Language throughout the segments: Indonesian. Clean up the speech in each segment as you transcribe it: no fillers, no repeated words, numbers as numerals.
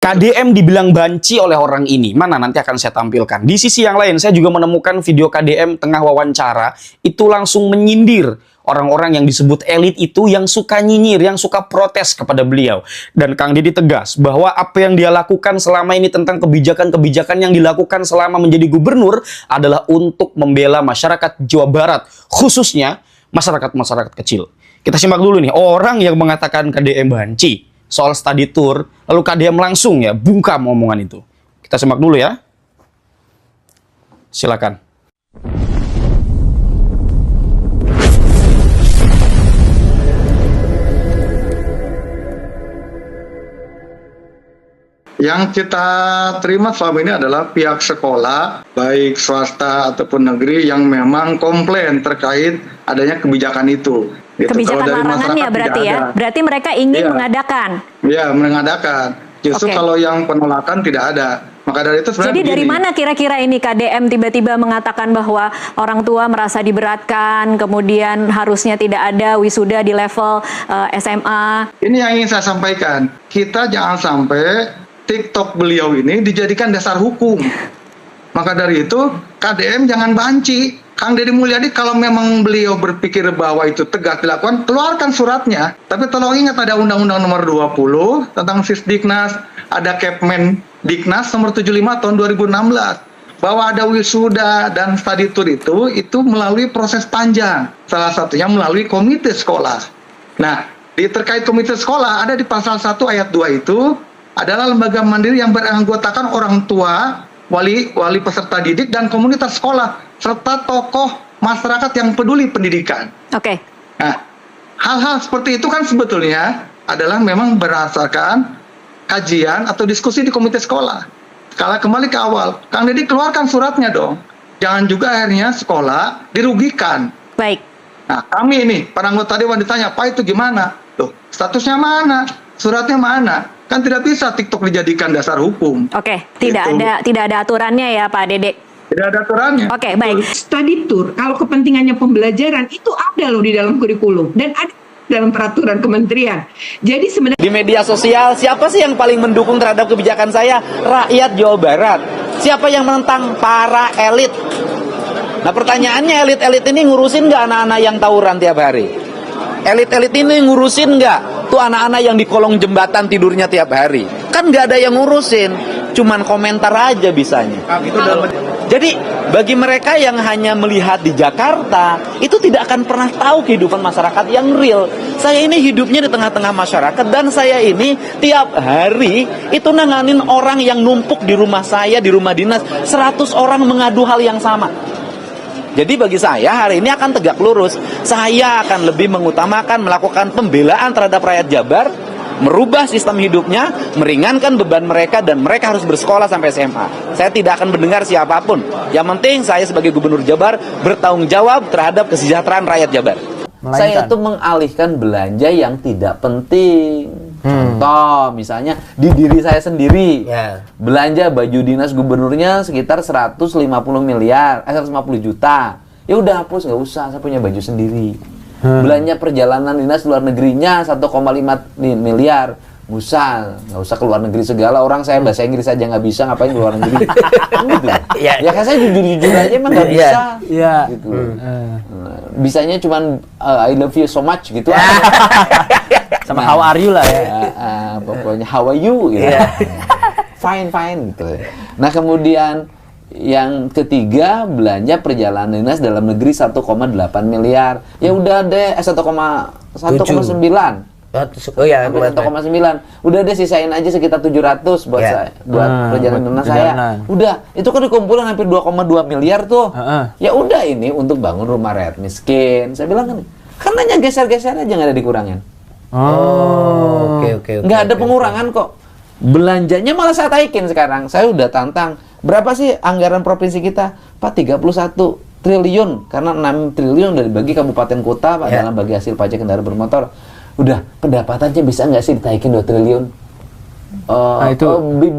KDM dibilang banci oleh orang ini. Mana nanti akan saya tampilkan. Di sisi yang lain, saya juga menemukan video KDM tengah wawancara. Itu langsung menyindir orang-orang yang disebut elit itu yang suka nyinyir, yang suka protes kepada beliau. Dan Kang Deddy tegas bahwa apa yang dia lakukan selama ini tentang kebijakan-kebijakan yang dilakukan selama menjadi gubernur adalah untuk membela masyarakat Jawa Barat. Khususnya masyarakat-masyarakat kecil. Kita simak dulu nih, orang yang mengatakan KDM banci soal study tour, lalu KDM langsung ya bungkam omongan itu. Kita simak dulu ya. Silakan. Yang kita terima selama ini adalah pihak sekolah, baik swasta ataupun negeri yang memang komplain terkait adanya kebijakan itu. Gitu. Kebijakan larangannya berarti ya? Berarti mereka ingin mengadakan? Iya, mengadakan. Justru kalau yang penolakan tidak ada. Maka dari itu sebenarnya jadi dari mana kira-kira ini KDM tiba-tiba mengatakan bahwa orang tua merasa diberatkan, kemudian harusnya tidak ada wisuda di level SMA? Ini yang ingin saya sampaikan. Kita jangan sampai TikTok beliau ini dijadikan dasar hukum. Maka dari itu KDM jangan banci. Kang Deddy Mulyadi kalau memang beliau berpikir bahwa itu tegas dilakukan, keluarkan suratnya. Tapi tolong ingat ada Undang-Undang Nomor 20 tentang Sisdiknas, ada Kepmen Diknas Nomor 75 tahun 2016 bahwa ada wisuda dan study tour itu melalui proses panjang. Salah satunya melalui komite sekolah. Nah, terkait komite sekolah ada di pasal 1 ayat 2 itu adalah lembaga mandiri yang beranggotakan orang tua, wali peserta didik dan komunitas sekolah serta tokoh masyarakat yang peduli pendidikan. Oke. Nah, hal-hal seperti itu kan sebetulnya adalah memang berdasarkan kajian atau diskusi di komite sekolah. Kalau kembali ke awal, Kang Deddy keluarkan suratnya dong. Jangan juga akhirnya sekolah dirugikan. Baik. Nah, kami ini para anggota dewan ditanya, Pak itu gimana? Tuh, statusnya mana? Suratnya mana? Kan tidak bisa TikTok dijadikan dasar hukum. Oke, tidak ada aturannya ya Pak Dede. Tidak ada aturannya. Oke, baik. Study tour, kalau kepentingannya pembelajaran itu ada loh di dalam kurikulum dan ada dalam peraturan kementerian. Jadi sebenarnya di media sosial siapa sih yang paling mendukung terhadap kebijakan saya? Rakyat Jawa Barat. Siapa yang menentang? Para elit. Nah pertanyaannya, elit-elit ini ngurusin nggak anak-anak yang tawuran tiap hari? Elit-elit ini ngurusin nggak tuh anak-anak yang di kolong jembatan tidurnya tiap hari? Kan nggak ada yang ngurusin, cuman komentar aja bisanya. Jadi bagi mereka yang hanya melihat di Jakarta, itu tidak akan pernah tahu kehidupan masyarakat yang real. Saya ini hidupnya di tengah-tengah masyarakat dan saya ini tiap hari itu nanganin orang yang numpuk di rumah saya, di rumah dinas. 100 orang mengadu hal yang sama. Jadi bagi saya hari ini akan tegak lurus. Saya akan lebih mengutamakan melakukan pembelaan terhadap rakyat Jabar, merubah sistem hidupnya, meringankan beban mereka, dan mereka harus bersekolah sampai SMA. Saya tidak akan mendengar siapapun. Yang penting saya sebagai Gubernur Jabar bertanggung jawab terhadap kesejahteraan rakyat Jabar. Saya itu mengalihkan belanja yang tidak penting. Contoh, misalnya di diri saya sendiri, belanja baju dinas gubernurnya sekitar 150 juta. Ya udah hapus, nggak usah, saya punya baju sendiri. Belanja perjalanan dinas luar negerinya 1,5 miliar. Nggak usah ke luar negeri segala. Orang saya bahasa Inggris aja nggak bisa, ngapain ke luar negeri? Gitu. Ya kan saya jujur-jujur aja emang nggak bisa. Gitu. Bisanya cuman I love you so much gitu. Sama how are you lah ya. Pokoknya how are you gitu. Fine gitu. Nah kemudian yang ketiga, belanja perjalanan dinas dalam negeri 1,8 miliar. Ya udah deh 1,9. Oh ya, 1,9. Udah deh sisain aja sekitar 700 buat saya, buat perjalanan dinas saya. Udah, itu kan dikumpulin hampir 2,2 miliar tuh. Ya udah ini untuk bangun rumah rakyat miskin. Saya bilang kan hanya geser-geser aja, nggak ada dikurangin. Oke. Nggak ada pengurangan kok. Belanjanya malah saya taikin sekarang. Saya udah tantang. Berapa sih anggaran provinsi kita? Pak, 31 triliun. Karena 6 triliun udah dibagi kabupaten kota Pak, dalam bagi hasil pajak kendaraan bermotor. Udah, pendapatannya bisa nggak sih ditaikin 2 triliun? itu.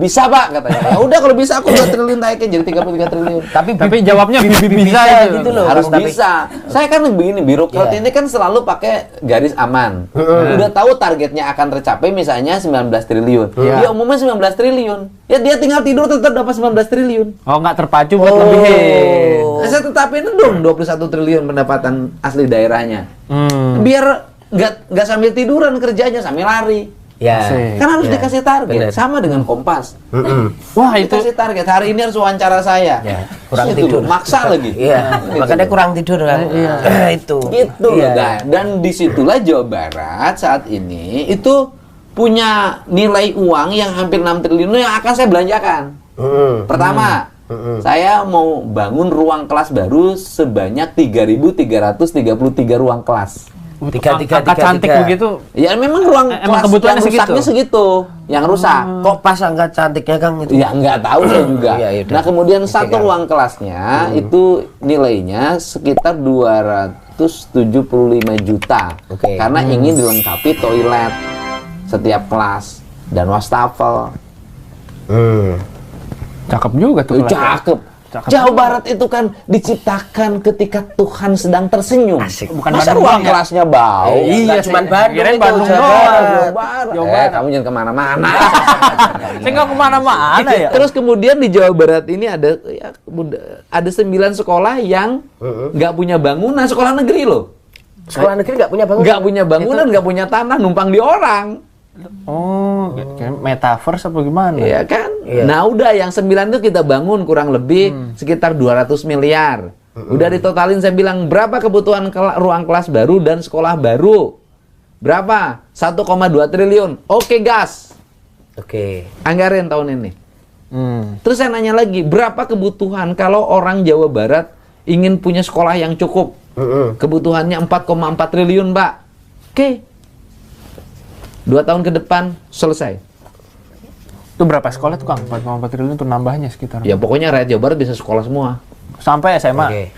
Bisa Pak katanya. Ya udah kalau bisa aku 2 triliun naikin jadi 33 triliun. Tapi jawabnya bisa gitu loh. Harus Tapi- bisa. Saya kan begini, birokrat ini kan selalu pakai garis aman. Udah tahu targetnya akan tercapai misalnya 19 triliun. Dia umumnya 19 triliun. Ya dia tinggal tidur tetap dapat 19 triliun. Oh, nggak terpacu buat lebihin. Nah, saya tetapin dong 21 triliun pendapatan asli daerahnya. Biar nggak sambil tiduran kerjanya, sambil lari. Ya. Asik. Kan harus Ya. dikasih target. Bener. Sama dengan Kompas. Wah, itu Dikasih target. Hari ini harus wawancara saya. Ya, kurang Itu tidur. loh, maksa lagi. Iya, makanya kurang tidur kan. Itu. Gitu loh. Iya. Nah, dan disitulah Jawa Barat saat ini itu punya nilai uang yang hampir 6 triliun yang akan saya belanjakan. Pertama, saya mau bangun ruang kelas baru sebanyak 3.333 ruang kelas. angka cantik begitu. Ya memang ruang Emang kelas kebutuhannya yang rusaknya segitu, yang rusak. Kok pas angka cantiknya Kang itu? Ya nggak tahu saya juga. Iya, iya, Nah udah. kemudian Oke, satu Kang. ruang kelasnya itu nilainya sekitar 275 juta. Oke. Karena ingin dilengkapi toilet setiap kelas dan wastafel. Cakep juga tuh. kelas. Cakep. Cakep Jawa juga. Barat itu kan diciptakan ketika Tuhan sedang tersenyum. Asik. Bukan Masa Bandung ruang doang ya? kelasnya bau? Iya, cuman Bandung Kirain itu, Bandung Jawa doang. Barat. Jawa Barat. Jawa Barat. Kamu jangan kemana-mana. Saya nggak kemana-mana ya. Terus kemudian di Jawa Barat ini ada 9 sekolah yang nggak punya bangunan, sekolah negeri loh. Sekolah negeri nggak punya bangunan. Nggak punya bangunan, nggak punya tanah, numpang di orang. Oh, kayak metaverse apa gimana? Iya kan? Iya. Nah udah yang 9 itu kita bangun kurang lebih sekitar 200 miliar. Udah ditotalin saya bilang berapa kebutuhan ruang kelas baru dan sekolah baru. Berapa? 1,2 triliun. Oke gas. Oke. Anggarin tahun ini. Terus saya nanya lagi, berapa kebutuhan kalau orang Jawa Barat ingin punya sekolah yang cukup? Kebutuhannya 4,4 triliun, Pak. Oke. 2 tahun ke depan selesai. Itu berapa sekolah tuh Kang? 4,4 triliun tuh nambahnya sekitar. Ya pokoknya rakyat Jawa Barat bisa sekolah semua. Sampai SMA. Oke.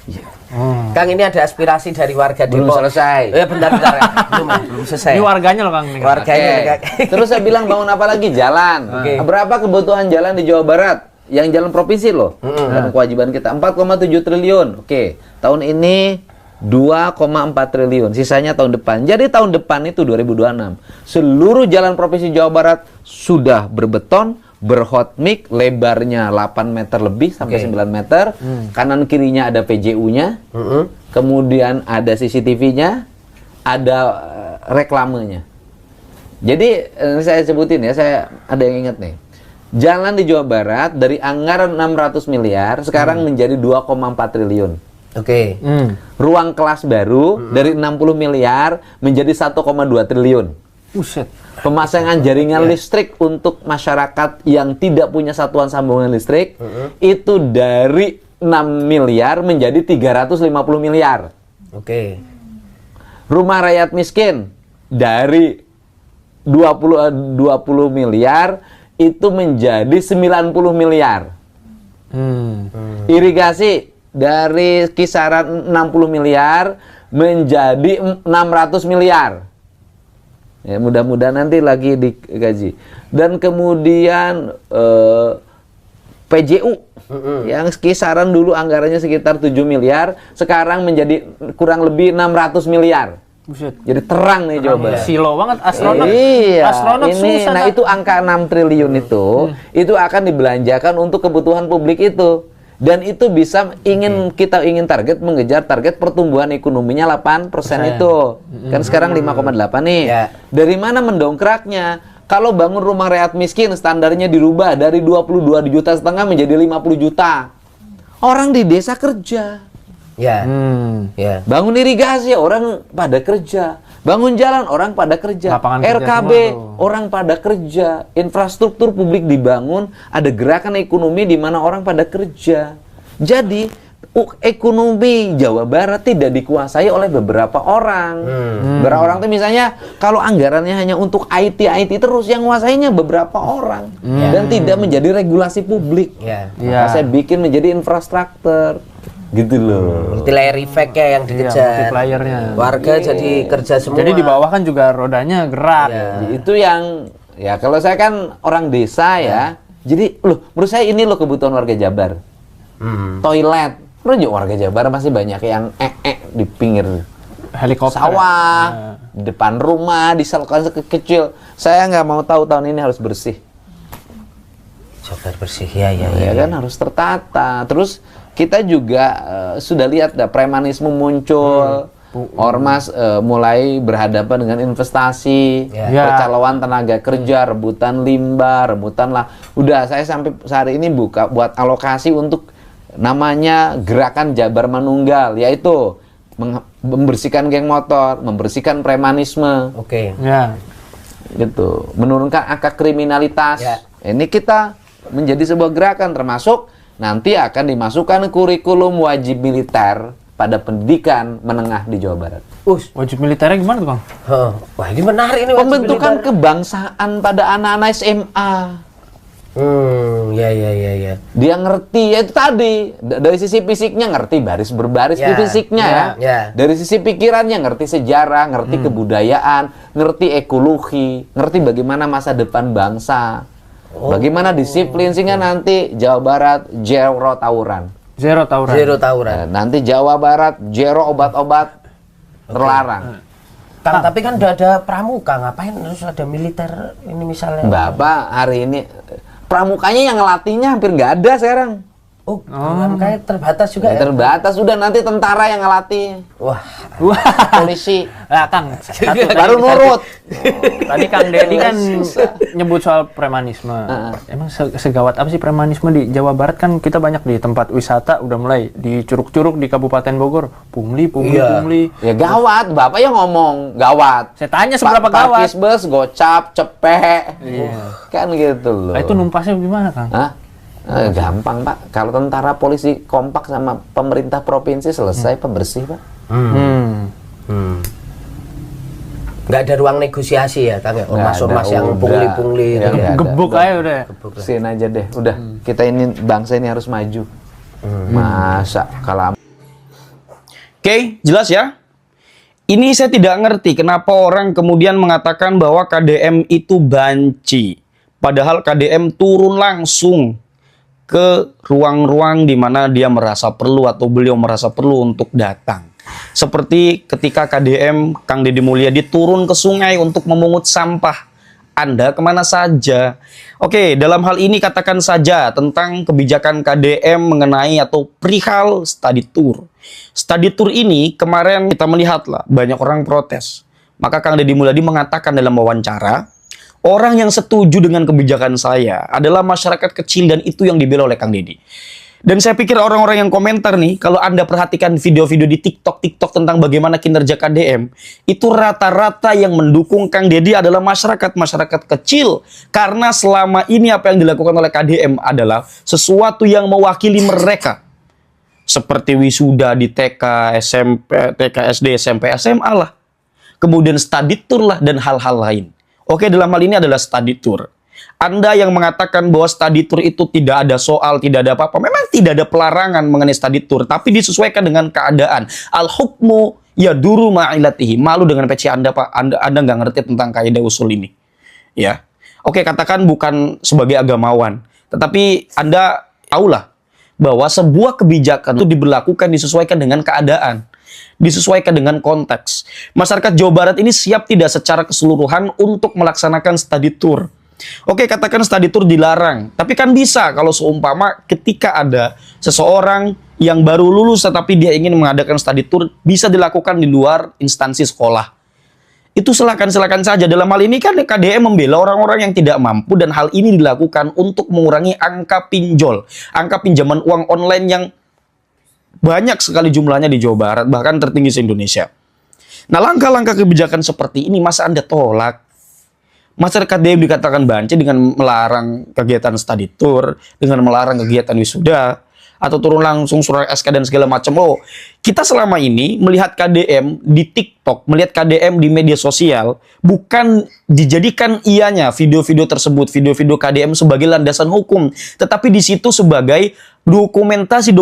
Kang, ini ada aspirasi dari warga Belum Depok. selesai. Bentar. Belum selesai. Ini warganya loh Kang nih. Warganya nih, Kang. Terus saya bilang bangun apa lagi? Jalan. Oke. Berapa kebutuhan jalan di Jawa Barat? Yang jalan provinsi loh. Dan kewajiban kita 4,7 triliun. Oke. Tahun ini 2,4 triliun. Sisanya tahun depan. Jadi tahun depan itu 2026. Seluruh jalan provinsi Jawa Barat sudah berbeton, berhot mix, lebarnya 8 meter lebih sampai Oke. 9 meter. Kanan kirinya ada PJU-nya. Kemudian ada CCTV-nya, ada reklamenya. Jadi saya sebutin ya, saya ada yang ingat nih. Jalan di Jawa Barat dari anggaran 600 miliar sekarang menjadi 2,4 triliun. Oke. Ruang kelas baru dari 60 miliar menjadi 1,2 triliun. Buset. Pemasangan jaringan listrik untuk masyarakat yang tidak punya satuan sambungan listrik itu dari 6 miliar menjadi 350 miliar. Oke. Rumah rakyat miskin dari 20 miliar itu menjadi 90 miliar. Irigasi dari kisaran 60 miliar menjadi 600 miliar. Ya, mudah-mudahan nanti lagi dikaji. Dan kemudian PJU yang kisaran dulu anggarannya sekitar 7 miliar, sekarang menjadi kurang lebih 600 miliar. Buset. Jadi terang nih Jawa Barat. Silo banget astronot. Iya, Astronot ini, susah. nah Kang. itu angka 6 triliun itu akan dibelanjakan untuk kebutuhan publik itu. Dan itu bisa kita ingin mengejar target pertumbuhan ekonominya 8% itu. Kan sekarang 5,8 nih. Ya. Dari mana mendongkraknya? Kalau bangun rumah rakyat miskin standarnya dirubah dari 22,5 juta menjadi 50 juta. Orang di desa kerja. Ya. Ya. Bangun irigasi orang pada kerja. Bangun jalan orang pada kerja. Lapangan kerja RKB semua tuh. orang pada kerja. Infrastruktur publik dibangun, ada gerakan ekonomi di mana orang pada kerja. Jadi ekonomi Jawa Barat tidak dikuasai oleh beberapa orang. Beberapa orang tuh misalnya kalau anggarannya hanya untuk IT terus yang nguasainya beberapa orang dan tidak menjadi regulasi publik. Ya. Maka saya bikin menjadi infrastruktur. Gitu loh. Multilayer effect-nya yang dikejar. multiplayernya. Warga jadi kerja semua. Jadi di bawah kan juga rodanya gerak. Iya. Itu yang Ya kalau saya kan orang desa ya. Jadi menurut saya ini loh kebutuhan warga Jabar. Toilet. Menurut warga Jabar masih banyak yang di pinggir Helikopter. sawah, di depan rumah, di selokan kecil. Saya nggak mau tahu tahun ini harus bersih. Jabar bersih, ya Kan harus tertata. Terus kita juga sudah lihat premanisme muncul. Ormas mulai berhadapan dengan investasi, percaloan tenaga kerja, rebutan limbah, rebutan lah. Udah saya sampai hari ini buka buat alokasi untuk namanya Gerakan Jabar Manunggal, yaitu membersihkan geng motor, membersihkan premanisme. Oke. Ya. Gitu, menurunkan angka kriminalitas. Ya. Ini kita menjadi sebuah gerakan, termasuk nanti akan dimasukkan kurikulum wajib militer pada pendidikan menengah di Jawa Barat. Wajib militernya gimana tuh, Bang? Wah, ini menarik ini. Pembentukan kebangsaan pada anak-anak SMA. Ya. Dia ngerti, ya itu tadi. Dari sisi fisiknya ngerti baris berbaris di fisiknya Ya. Dari sisi pikirannya ngerti sejarah, ngerti kebudayaan, ngerti ekologi, ngerti bagaimana masa depan bangsa. Bagaimana disiplin sehingga nanti Jawa Barat zero tawuran. Zero tawuran. Nanti Jawa Barat zero obat-obat terlarang. Kang, tapi kan udah ada pramuka, ngapain harus ada militer ini misalnya? Bapak hari ini pramukanya yang ngelatihnya hampir nggak ada sekarang. Makanya terbatas juga Ya, terbatas sudah nanti tentara yang ngelatih. Wah, Polisi. Lah, Kang, satu Baru nurut. Tadi Kang Deddy kan nyebut soal premanisme. Emang segawat apa sih premanisme di Jawa Barat? Kan kita banyak di tempat wisata udah mulai di curug-curug di Kabupaten Bogor. Pungli. Ya gawat, Bapak yang ngomong gawat. Saya tanya seberapa gawat. Parkis bus, gocap, cepek. Kan gitu loh. Itu numpasnya gimana, Kang? Hah? Gampang, Pak. Kalau tentara polisi kompak sama pemerintah provinsi selesai pembersih, Pak. nggak ada ruang negosiasi ya, Kang? Ormas-ormas yang pungli-pungli. Gebuk aja udah. Bersihin aja deh. Udah, kita ini bangsa ini harus maju. Masa kalau Oke, jelas ya? Ini saya tidak ngerti kenapa orang kemudian mengatakan bahwa KDM itu banci. Padahal KDM turun langsung ke ruang-ruang di mana dia merasa perlu atau beliau merasa perlu untuk datang. Seperti ketika KDM, Kang Deddy Mulyadi turun ke sungai untuk memungut sampah. Anda kemana saja? Oke, dalam hal ini katakan saja tentang kebijakan KDM mengenai atau perihal study tour. Study tour ini kemarin kita melihatlah banyak orang protes. Maka Kang Deddy Mulyadi mengatakan dalam wawancara, orang yang setuju dengan kebijakan saya adalah masyarakat kecil dan itu yang dibela oleh Kang Deddy. Dan saya pikir orang-orang yang komentar nih, kalau Anda perhatikan video-video di TikTok tentang bagaimana kinerja KDM, itu rata-rata yang mendukung Kang Deddy adalah masyarakat kecil. Karena selama ini apa yang dilakukan oleh KDM adalah sesuatu yang mewakili mereka. Seperti wisuda di TK, SD, SMP, SMA lah. Kemudian study tour lah dan hal-hal lain. Oke, dalam hal ini adalah study tour. Anda yang mengatakan bahwa study tour itu tidak ada soal, tidak ada apa-apa. Memang tidak ada pelarangan mengenai study tour, tapi disesuaikan dengan keadaan. Al-hukmu yaduru ma'ilatihi. Malu dengan peci Anda, Pak. Anda nggak ngerti tentang kaidah usul ini. Ya. Oke, katakan bukan sebagai agamawan. Tetapi Anda tahulah bahwa sebuah kebijakan itu diberlakukan disesuaikan dengan keadaan. Disesuaikan dengan konteks. Masyarakat Jawa Barat ini siap tidak secara keseluruhan untuk melaksanakan study tour. Oke, katakan study tour dilarang. Tapi kan bisa kalau seumpama ketika ada seseorang yang baru lulus tetapi dia ingin mengadakan study tour, bisa dilakukan di luar instansi sekolah. Itu silakan saja. Dalam hal ini kan KDM membela orang-orang yang tidak mampu dan hal ini dilakukan untuk mengurangi angka pinjol. Angka pinjaman uang online yang banyak sekali jumlahnya di Jawa Barat, bahkan tertinggi se-Indonesia. Nah, langkah-langkah kebijakan seperti ini masa Anda tolak? Masyarakat KDM dikatakan banci dengan melarang kegiatan study tour, dengan melarang kegiatan wisuda, atau turun langsung surat SK dan segala macam. Oh, kita selama ini melihat KDM di TikTok, melihat KDM di media sosial, bukan dijadikan ianya video-video tersebut, video-video KDM sebagai landasan hukum, tetapi di situ sebagai dokumentasi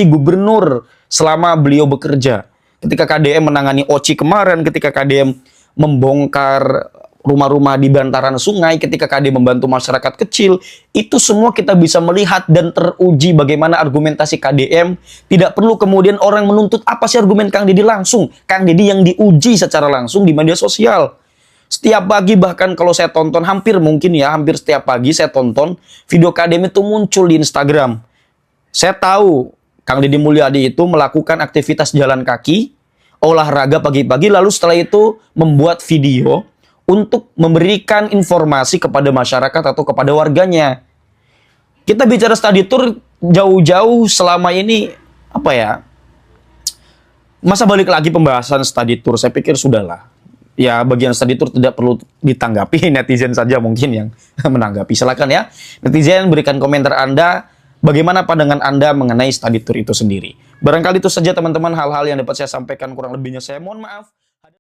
gubernur selama beliau bekerja. Ketika KDM menangani OCI kemarin, ketika KDM membongkar rumah-rumah di bantaran sungai, ketika KD membantu masyarakat kecil, itu semua kita bisa melihat dan teruji bagaimana argumentasi KDM. Tidak perlu kemudian orang menuntut apa sih argumen Kang Deddy langsung. Kang Deddy yang diuji secara langsung di media sosial. Setiap pagi bahkan kalau saya tonton, hampir setiap pagi saya tonton video KDM itu muncul di Instagram. Saya tahu Kang Deddy Mulyadi itu melakukan aktivitas jalan kaki, olahraga pagi-pagi, lalu setelah itu membuat video untuk memberikan informasi kepada masyarakat atau kepada warganya. Kita bicara study tour jauh-jauh selama ini, apa ya, masa balik lagi pembahasan study tour, saya pikir sudahlah. Ya, bagian study tour tidak perlu ditanggapi, netizen saja mungkin yang menanggapi. Silakan ya, netizen berikan komentar Anda, bagaimana pandangan Anda mengenai study tour itu sendiri. Barangkali itu saja teman-teman hal-hal yang dapat saya sampaikan, kurang lebihnya saya mohon maaf.